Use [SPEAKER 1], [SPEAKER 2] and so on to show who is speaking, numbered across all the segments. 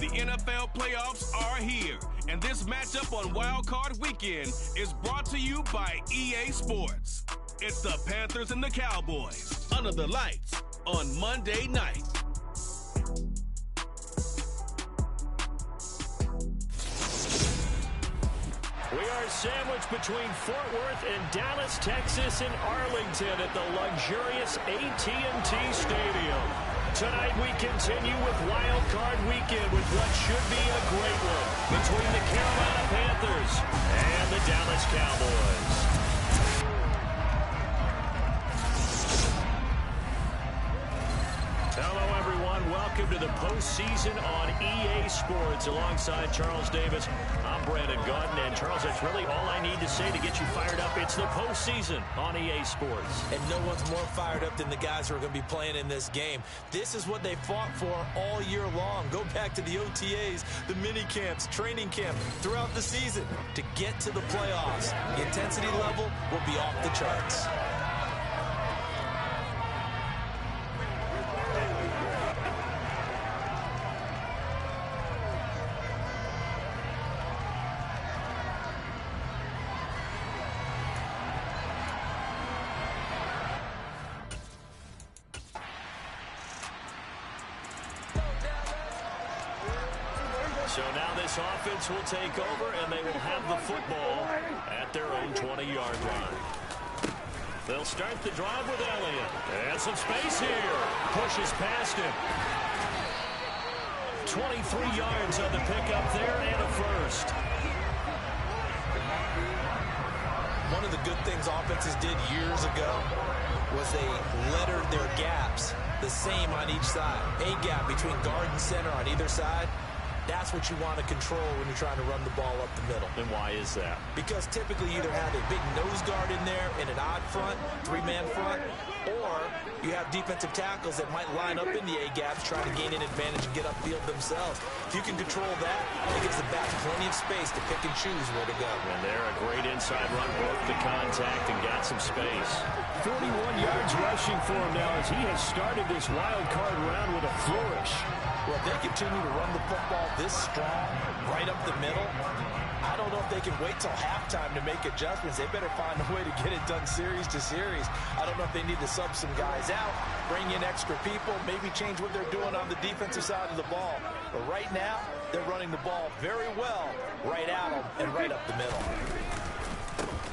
[SPEAKER 1] The NFL playoffs are here, and this matchup on Wild Card Weekend is brought to you by EA Sports. It's the Panthers and the Cowboys under the lights on Monday night.
[SPEAKER 2] We are sandwiched between Fort Worth and Dallas, Texas, and Arlington at the luxurious AT&T Stadium. Tonight we continue with Wild Card Weekend with what should be a great one between the Carolina Panthers and the Dallas Cowboys. Hello, everyone. Welcome to the postseason on EA Sports. Alongside Charles Davis, I'm Brandon Gaudin. And Charles, that's really all I need to say to get you fired up. It's the postseason on EA Sports.
[SPEAKER 3] And no one's more fired up than the guys who are going to be playing in this game. This is what they fought for all year long. Go back to the OTAs, the mini camps, training camp, throughout the season to get to the playoffs. The intensity level will be off the charts.
[SPEAKER 2] So now this offense will take over, and they will have the football at their own 20-yard line. They'll start the drive with Elliott. And some space here. Pushes past him. 23 yards on the pickup there and a first.
[SPEAKER 3] One of the good things offenses did years ago was they lettered their gaps the same on each side. A gap between guard and center on either side. That's what you want to control when you're trying to run the ball up the middle.
[SPEAKER 2] And why is that?
[SPEAKER 3] Because typically you either have a big nose guard in there in an odd front, three-man front, or you have defensive tackles that might line up in the A-gaps trying to gain an advantage and get upfield themselves. If you can control that, it gives the backs plenty of space to pick and choose where to go.
[SPEAKER 2] And there, a great inside run, broke the contact and got some space. 41 yards rushing for him now as he has started this wild card round with a flourish.
[SPEAKER 3] Well, if they continue to run the football this strong, right up the middle, I don't know if they can wait till halftime to make adjustments. They better find a way to get it done series to series. I don't know if they need to sub some guys out, bring in extra people, maybe change what they're doing on the defensive side of the ball. But right now, they're running the ball very well right at them and right up the middle.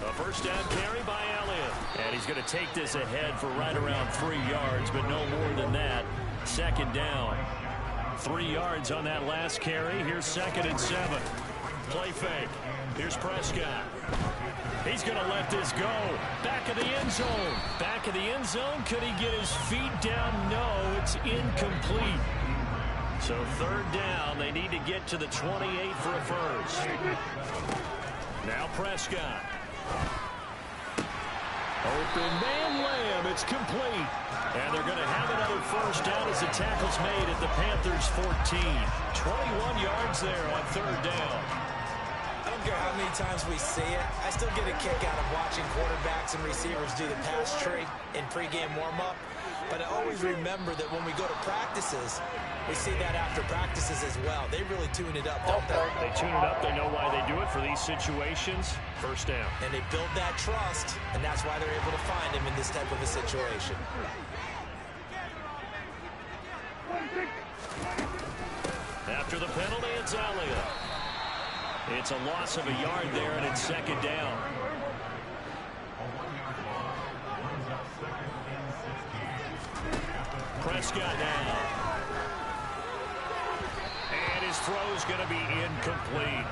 [SPEAKER 2] A first down carry by Elliott. And he's going to take this ahead for right around 3 yards, but no more than that. Second down. 3 yards on that last carry. Here's 2nd and 7. Play fake. Here's Prescott. He's going to let this go. Back of the end zone. Back of the end zone. Could he get his feet down? No, it's incomplete. So 3rd down. They need to get to the 28 for a first. Now Prescott. Open man Lamb. It's complete. And they're going to have another first down as the tackle's made at the Panthers 14. 21 yards there on 3rd down.
[SPEAKER 3] I don't care how many times we see it. I still get a kick out of watching quarterbacks and receivers do the pass tree in pregame warm-up. But I always remember that when we go to practices, we see that after practices as well. They really tune it up, don't they?
[SPEAKER 2] They tune it up. They know why they do it for these situations. First down.
[SPEAKER 3] And they build that trust, and that's why they're able to find him in this type of a situation.
[SPEAKER 2] After the penalty, it's Elliott. It's a loss of a yard there, and it's 2nd down. Prescott now. And his throw's going to be incomplete.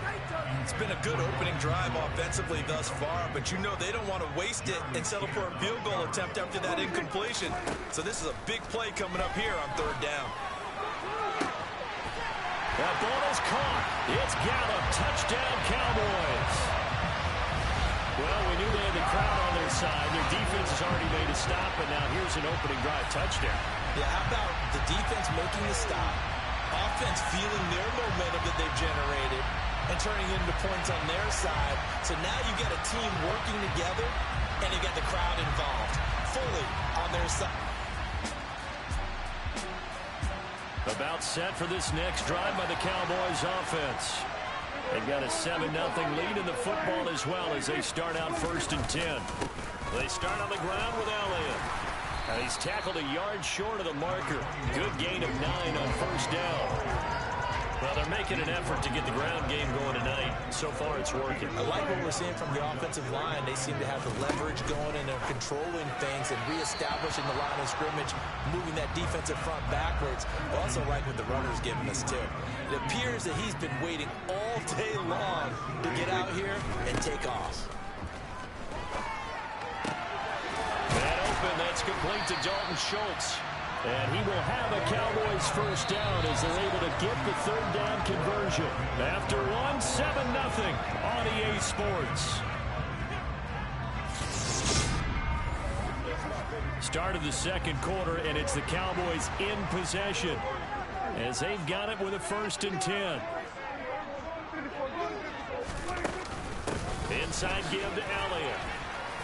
[SPEAKER 3] It's been a good opening drive offensively thus far, but you know they don't want to waste it and settle for a field goal attempt after that incompletion. So this is a big play coming up here on 3rd down.
[SPEAKER 2] That ball is caught. It's Gallup. Touchdown, Cowboys. Well, we knew they had the crowd on their side. Their defense has already made a stop, and now here's an opening drive touchdown.
[SPEAKER 3] Yeah, how about the defense making the stop, offense feeling their momentum that they've generated, and turning it into points on their side. So now you've got a team working together, and you've got the crowd involved fully on their side.
[SPEAKER 2] About set for this next drive by the Cowboys offense. They've got a 7-0 lead in the football as well as they start out 1st and 10. They start on the ground with Elliott. He's tackled a yard short of the marker. Good gain of 9 on 1st down. Well, they're making an effort to get the ground game going tonight. So far, it's working.
[SPEAKER 3] I like what we're seeing from the offensive line. They seem to have the leverage going, and they're controlling things and reestablishing the line of scrimmage, moving that defensive front backwards. I also like what the runner's giving us, too. It appears that he's been waiting all day long to get out here and take off.
[SPEAKER 2] That open, that's complete to Dalton Schultz. And he will have a Cowboys 1st down as they're able to get the 3rd down conversion. After 7-0 on EA Sports. Start of the 2nd quarter, and it's the Cowboys in possession as they've got it with a 1st and 10. Inside give to Elliott.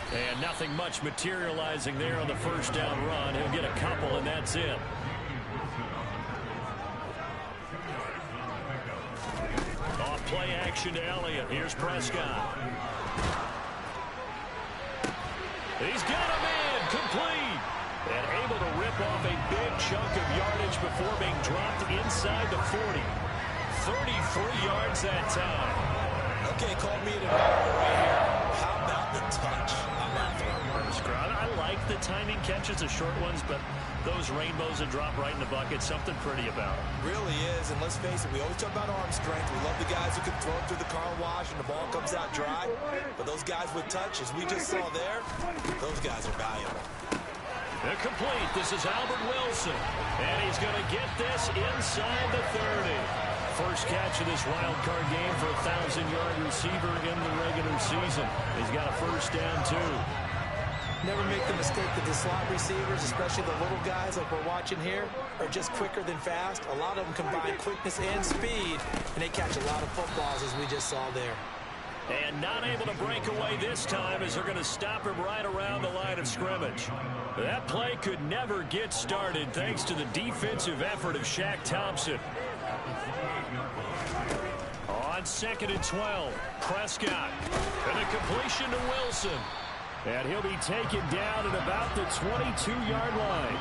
[SPEAKER 2] And nothing much materializing there on the 1st down run. He'll get a couple, and that's it. Off play action to Elliott. Here's Prescott. He's got him in. Complete. And able to rip off a big chunk of yardage before being dropped inside the 40. 33 yards that time.
[SPEAKER 3] Okay, call me an admirer right here. How about the touch on that throw?
[SPEAKER 2] I like the timing catches, the short ones, but those rainbows that drop right in the bucket, something pretty about it.
[SPEAKER 3] Really is, and let's face it, we always talk about arm strength. We love the guys who can throw it through the car wash and the ball comes out dry. But those guys with touch, as we just saw there, those guys are valuable.
[SPEAKER 2] They're complete. This is Albert Wilson, and he's going to get this inside the 30. First catch of this wild card game for a 1,000-yard receiver in the regular season. He's got a 1st down, too.
[SPEAKER 3] Never make the mistake that the slot receivers, especially the little guys like we're watching here, are just quicker than fast. A lot of them combine quickness and speed, and they catch a lot of footballs, as we just saw there.
[SPEAKER 2] And not able to break away this time as they're going to stop him right around the line of scrimmage. That play could never get started thanks to the defensive effort of Shaq Thompson. On 2nd and 12, Prescott. And a completion to Wilson. And he'll be taken down at about the 22-yard line.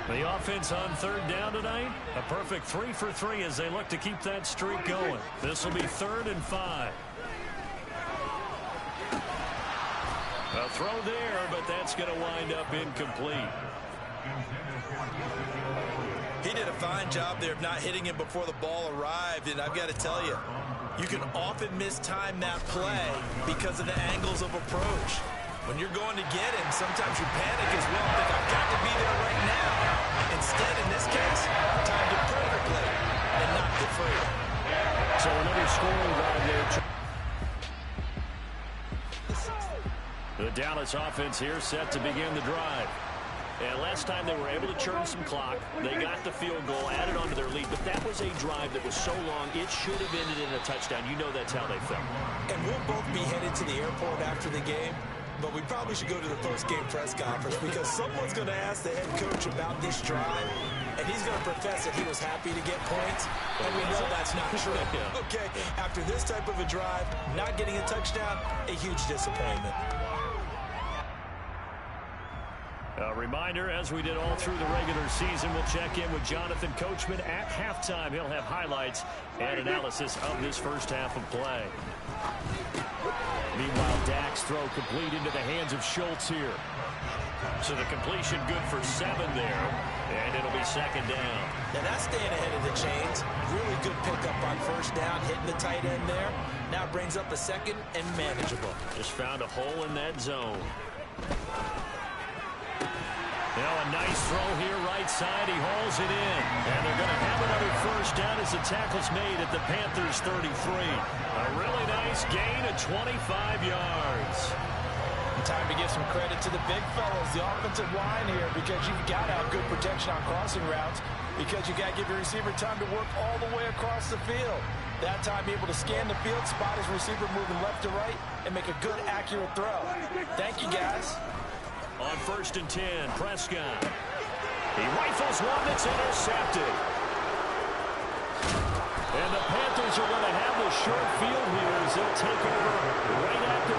[SPEAKER 2] The offense on 3rd down tonight, a perfect 3 for 3 as they look to keep that streak going. This will be 3rd and 5. A throw there, but that's going to wind up incomplete.
[SPEAKER 3] He did a fine job there of not hitting him before the ball arrived, and I've got to tell you, you can often mistime that play because of the angles of approach. When you're going to get him, sometimes you panic as well, think I've got to be there right now. Instead, in this case, timed it perfectly and knocked it free.
[SPEAKER 2] So another scoring drive there. The Dallas offense here set to begin the drive. And last time they were able to churn some clock. They got the field goal, added on to their lead. But that was a drive that was so long, it should have ended in a touchdown. You know that's how they felt.
[SPEAKER 3] And we'll both be headed to the airport after the game. But we probably should go to the post-game press conference because someone's going to ask the head coach about this drive, and he's going to profess that he was happy to get points, and we know that's not true. Okay, after this type of a drive, not getting a touchdown, a huge disappointment.
[SPEAKER 2] A reminder, as we did all through the regular season, we'll check in with Jonathan Coachman at halftime. He'll have highlights and analysis of this first half of play. Meanwhile, Dak's throw complete into the hands of Schultz here. So the completion good for 7 there, and it'll be 2nd down.
[SPEAKER 3] Now that's staying ahead of the chains. Really good pickup on 1st down, hitting the tight end there. Now brings up a 2nd and manageable.
[SPEAKER 2] Just found a hole in that zone. Now a nice throw here, right side. He hauls it in. And they're going to have another 1st down as the tackle's made at the Panthers' 33. A really nice gain of 25 yards.
[SPEAKER 3] time to give some credit to the big fellas, the offensive line here, because you've got to have good protection on crossing routes, because you got to give your receiver time to work all the way across the field. That time, be able to scan the field, spot his receiver moving left to right, and make a good, accurate throw. Thank you, guys.
[SPEAKER 2] On 1st and 10, Prescott. He rifles one that's intercepted. And the Panthers are going to have the short field here as they'll take over right at the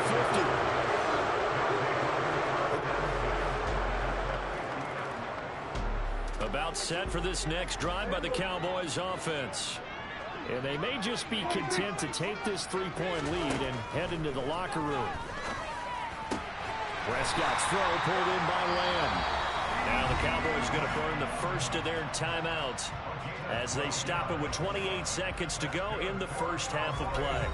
[SPEAKER 2] 50. About set for this next drive by the Cowboys offense. And they may just be content to take this 3-point lead and head into the locker room. Prescott's throw pulled in by Lamb. Now the Cowboys going to burn the first of their timeouts as they stop it with 28 seconds to go in the first half of play.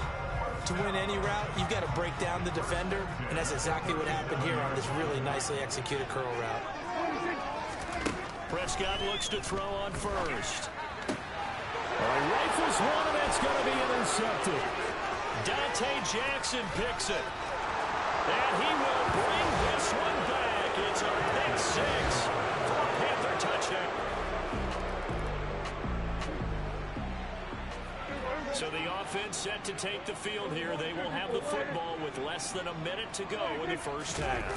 [SPEAKER 3] To win any route, you've got to break down the defender, and that's exactly what happened here on this really nicely executed curl route.
[SPEAKER 2] Prescott looks to throw on first. He rifles one, and that's going to be intercepted. Dante Jackson picks it. And he will bring this one back. It's a pick six for a Panther touchdown. So the offense set to take the field here. They will have the football with less than a minute to go in the first half.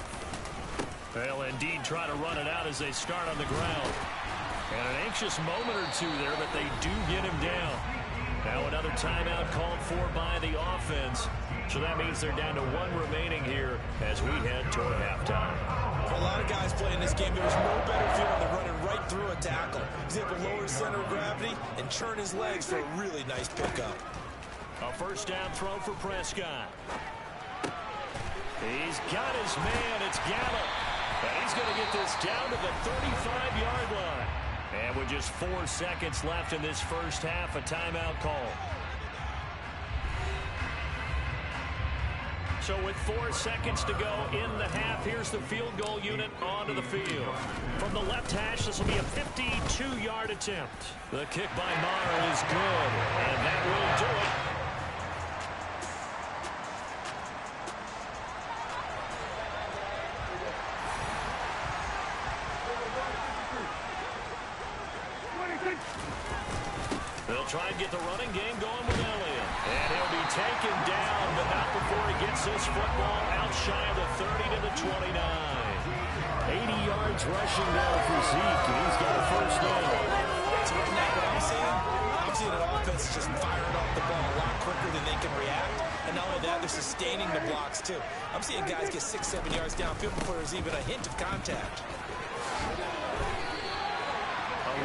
[SPEAKER 2] They'll indeed try to run it out as they start on the ground. And an anxious moment or two there, but they do get him down. Now another timeout called for by the offense. So that means they're down to one remaining here as we head toward halftime.
[SPEAKER 3] For a lot of guys playing this game, there was no better feeling than running right through a tackle. He's able to lower his center of gravity and churn his legs for a really nice pickup.
[SPEAKER 2] A first down throw for Prescott. He's got his man. It's Gallup. And he's going to get this down to the 35-yard line. And with just 4 seconds left in this first half, a timeout call. So with 4 seconds to go in the half, here's the field goal unit onto the field. From the left hash, this will be a 52-yard attempt. The kick by Maher is good, and that will do it. They'll try and get the running game going with Elliott. And he'll be taken down, but not before he gets this football out shy of the 30 to the 29. 80 yards rushing now for Zeke, and he's got a first down.
[SPEAKER 3] So right now, what I'm seeing an offense just firing off the ball a lot quicker than they can react. And not only that, they're sustaining the blocks, too. I'm seeing guys get 6-7 yards downfield before there's even a hint of contact.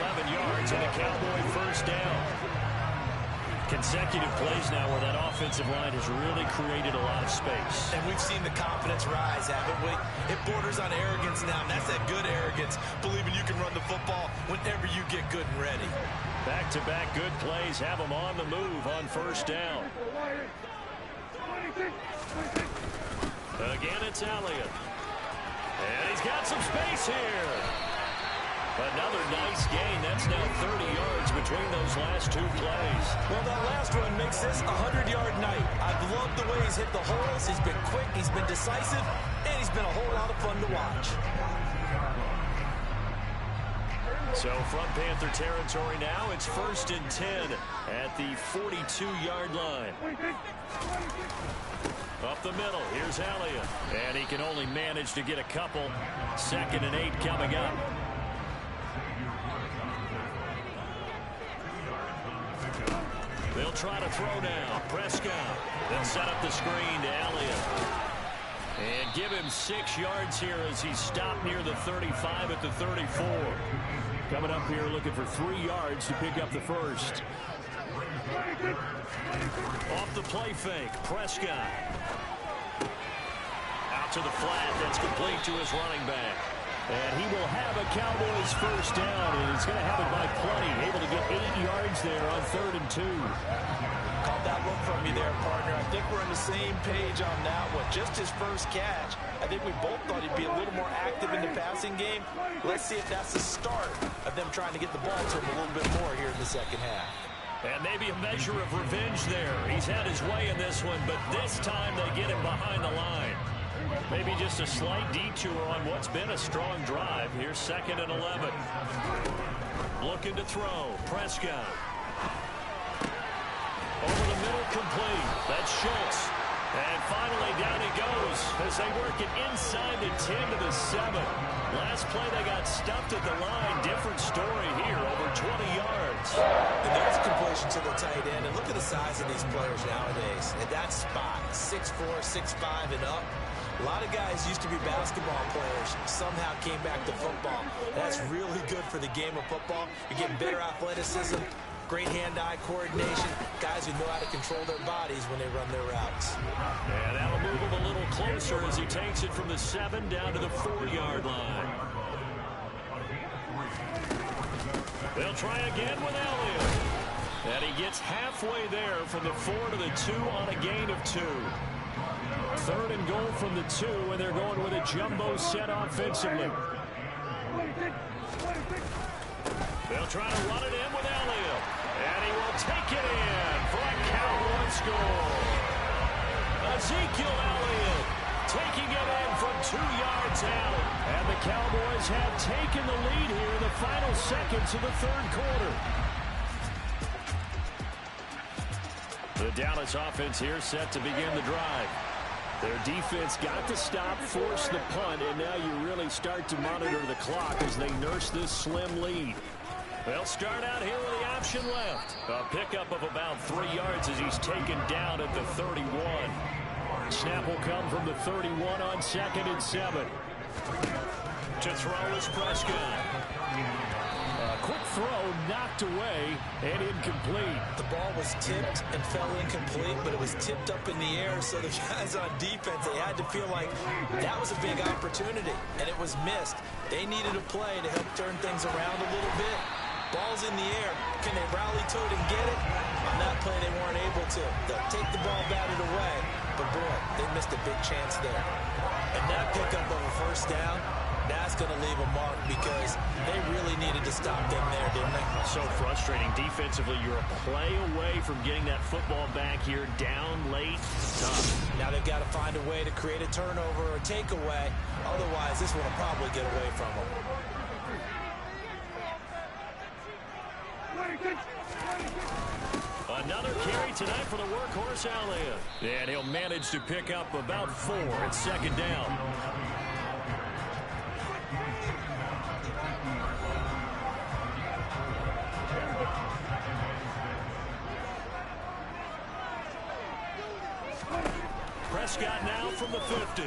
[SPEAKER 2] 11 yards and a Cowboy first down. Consecutive plays now where that offensive line has really created a lot of space.
[SPEAKER 3] And we've seen the confidence rise, haven't we? It borders on arrogance now, and that's that good arrogance, believing you can run the football whenever you get good and ready.
[SPEAKER 2] Back-to-back good plays have them on the move on first down. Again, it's Elliott. And he's got some space here. Another nice gain. That's now 30 yards between those last two plays.
[SPEAKER 3] Well, that last run makes this a 100-yard night. I've loved the way he's hit the holes. He's been quick, he's been decisive, and he's been a whole lot of fun to watch.
[SPEAKER 2] So from Panther territory now, it's 1st and 10 at the 42-yard line. Up the middle, here's Elliott. And he can only manage to get a couple. 2nd and 8 coming up. They'll try to throw now. Prescott. Then set up the screen to Elliott. And give him 6 yards here as he's stopped near the 35 at the 34. Coming up here looking for 3 yards to pick up the first. Off the play fake. Prescott. Out to the flat. That's complete to his running back. And he will have a Cowboys first down, and he's going to have it by plenty. Able to get 8 yards there on 3rd and 2.
[SPEAKER 3] Caught that look from me there, partner. I think we're on the same page on that one. Just his first catch. I think we both thought he'd be a little more active in the passing game. Let's see if that's the start of them trying to get the ball to him a little bit more here in the second half.
[SPEAKER 2] And maybe a measure of revenge there. He's had his way in this one, but this time they get him behind the line. Maybe just a slight detour on what's been a strong drive. Here's 2nd and 11. Looking to throw. Prescott. Over the middle, complete. That's Schultz. And finally down he goes as they work it inside the 10 to the 7. Last play they got stuffed at the line. Different story here, over 20 yards.
[SPEAKER 3] And there's a completion to the tight end. And look at the size of these players nowadays. At that spot, 6'4", 6'5", and up. A lot of guys used to be basketball players, somehow came back to football. That's really good for the game of football. You're getting better athleticism, great hand-eye coordination, guys who know how to control their bodies when they run their routes.
[SPEAKER 2] And that'll move him a little closer as he takes it from the 7 down to the 4-yard line. They'll try again with Elliott. And he gets halfway there from the 4 to the 2 on a gain of 2. 3rd and goal from the 2, and they're going with a jumbo set offensively. They'll try to run it in with Elliott. And he will take it in for a Cowboy score. Ezekiel Elliott taking it in from 2 yards out. And the Cowboys have taken the lead here in the final seconds of the 3rd quarter. The Dallas offense here set to begin the drive. Their defense got to stop, force the punt, and now you really start to monitor the clock as they nurse this slim lead. They'll start out here with the option left. A pickup of about 3 yards as he's taken down at the 31. Snap will come from the 31 on 2nd and 7. To throw is Prescott. Quick throw knocked away and incomplete.
[SPEAKER 3] The ball was tipped and fell incomplete, but it was tipped up in the air, so the guys on defense, they had to feel like that was a big opportunity, and it was missed. They needed a play to help turn things around a little bit. Ball's in the air. Can they rally to it and get it? On that play, they weren't able to. They'll take the ball, batted away, but boy, they missed a big chance there. And that pickup of a 1st down, that's going to leave a mark because they really needed to stop them there, didn't they?
[SPEAKER 2] So frustrating. Defensively, you're a play away from getting that football back here down late. Tough.
[SPEAKER 3] Now they've got to find a way to create a turnover or a takeaway. Otherwise, this one will probably get away from them.
[SPEAKER 2] Another carry tonight for the workhorse Elliott. And he'll manage to pick up about 4 at 2nd down. Prescott now from the 50.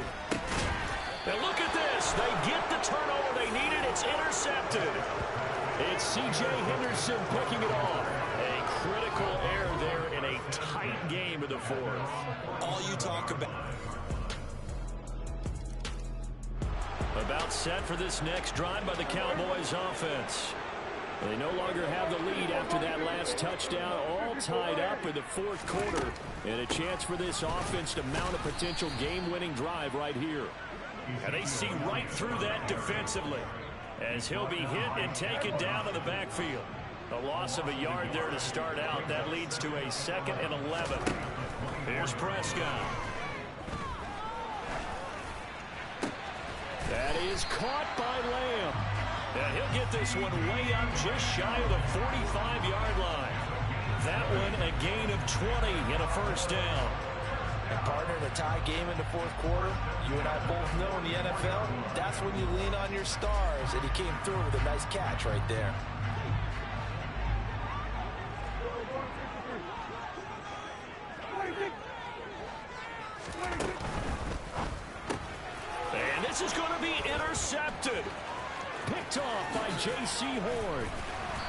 [SPEAKER 2] And look at this. They get the turnover they needed. It's intercepted. It's C.J. Henderson picking it off. A critical error there in a tight game in the 4th.
[SPEAKER 3] All you talk
[SPEAKER 2] About set for this next drive by the Cowboys offense. They no longer have the lead after that last touchdown, all tied up in the 4th quarter. And a chance for this offense to mount a potential game-winning drive right here. And they see right through that defensively as he'll be hit and taken down to the backfield. A loss of a yard there to start out. That leads to a 2nd and 11. Here's Prescott. That is caught by Lamb. And he'll get this one way up just shy of the 45-yard line. That one a gain of 20 and a 1st down.
[SPEAKER 3] And partner, in a tie game in the 4th quarter, you and I both know in the NFL, that's when you lean on your stars, and he came through with a nice catch right there.
[SPEAKER 2] And this is going to be intercepted. Picked off by J.C. Horn.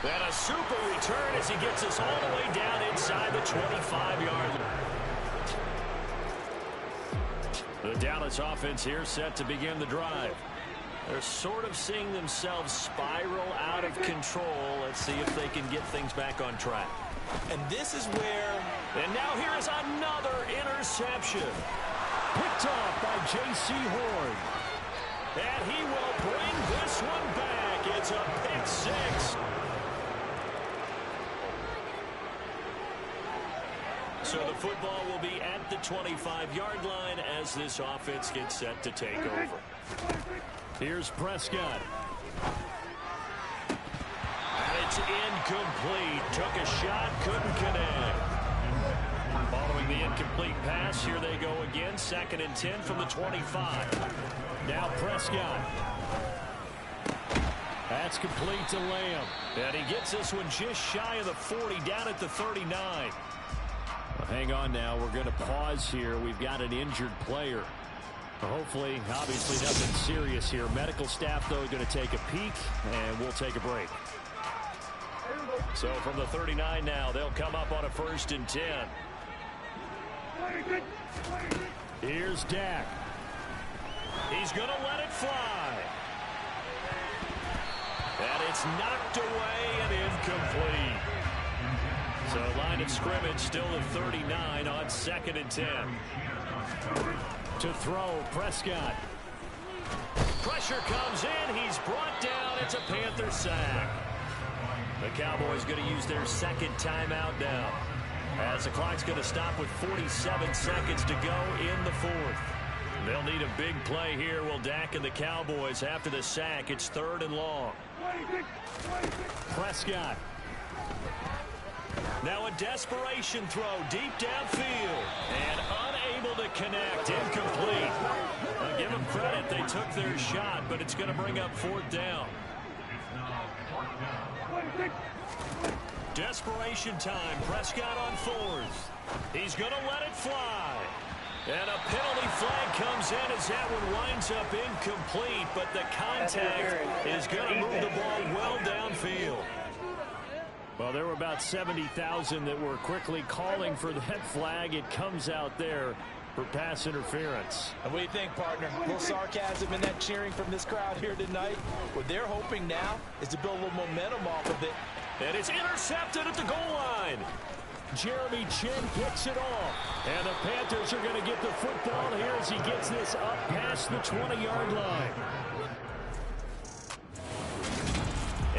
[SPEAKER 2] And a super return as he gets us all the way down inside the 25-yard line. The Dallas offense here set to begin the drive. They're sort of seeing themselves spiral out of control. Let's see if they can get things back on track.
[SPEAKER 3] And this is where...
[SPEAKER 2] And now here is another interception. Picked off by J.C. Horn. And he will bring this one back. It's a pick 6. So the football will be at the 25-yard line as this offense gets set to take over. Here's Prescott. And it's incomplete. Took a shot, couldn't connect. Following the incomplete pass, here they go again. 2nd and 10 from the 25. Now Prescott. That's complete to Lamb. And he gets this one just shy of the 40, down at the 39. Well, hang on now. We're going to pause here. We've got an injured player. Hopefully, obviously nothing serious here. Medical staff, though, going to take a peek, and we'll take a break. So from the 39 now, they'll come up on a 1st and 10. Here's Dak. He's going to let it fly. And it's knocked away and incomplete. So line of scrimmage still at 39 on 2nd and 10. To throw, Prescott. Pressure comes in. He's brought down. It's a Panther sack. The Cowboys going to use their 2nd timeout now, as the clock's going to stop with 47 seconds to go in the 4th. They'll need a big play here. Will Dak and the Cowboys after the sack. It's 3rd and long. Prescott. Now a desperation throw deep downfield. And unable to connect. Incomplete. Now give them credit. They took their shot, but it's going to bring up 4th down. Desperation time. Prescott on 4th. He's going to let it fly. And a penalty flag comes in as that one winds up incomplete, but the contact is going to move the ball well downfield. Well, there were about 70,000 that were quickly calling for that flag. It comes out there for pass interference. And what do you think, partner? A little sarcasm in that cheering from this crowd here tonight. What they're hoping now is to build a little momentum off of it. And it's intercepted at the goal line. Jeremy Chin picks it off. And the Panthers are going to get the football here as he gets this up past the 20-yard line.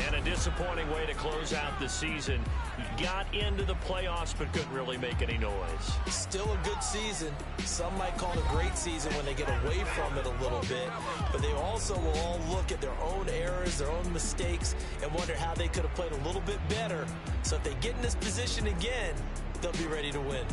[SPEAKER 2] And a disappointing way to close out the season. He got into the playoffs but couldn't really make any noise.
[SPEAKER 3] Still a good season. Some might call it a great season when they get away from it a little bit. But they also will all look at their own errors, their own mistakes, and wonder how they could have played a little bit better. So if they get in this position again, they'll be ready to win.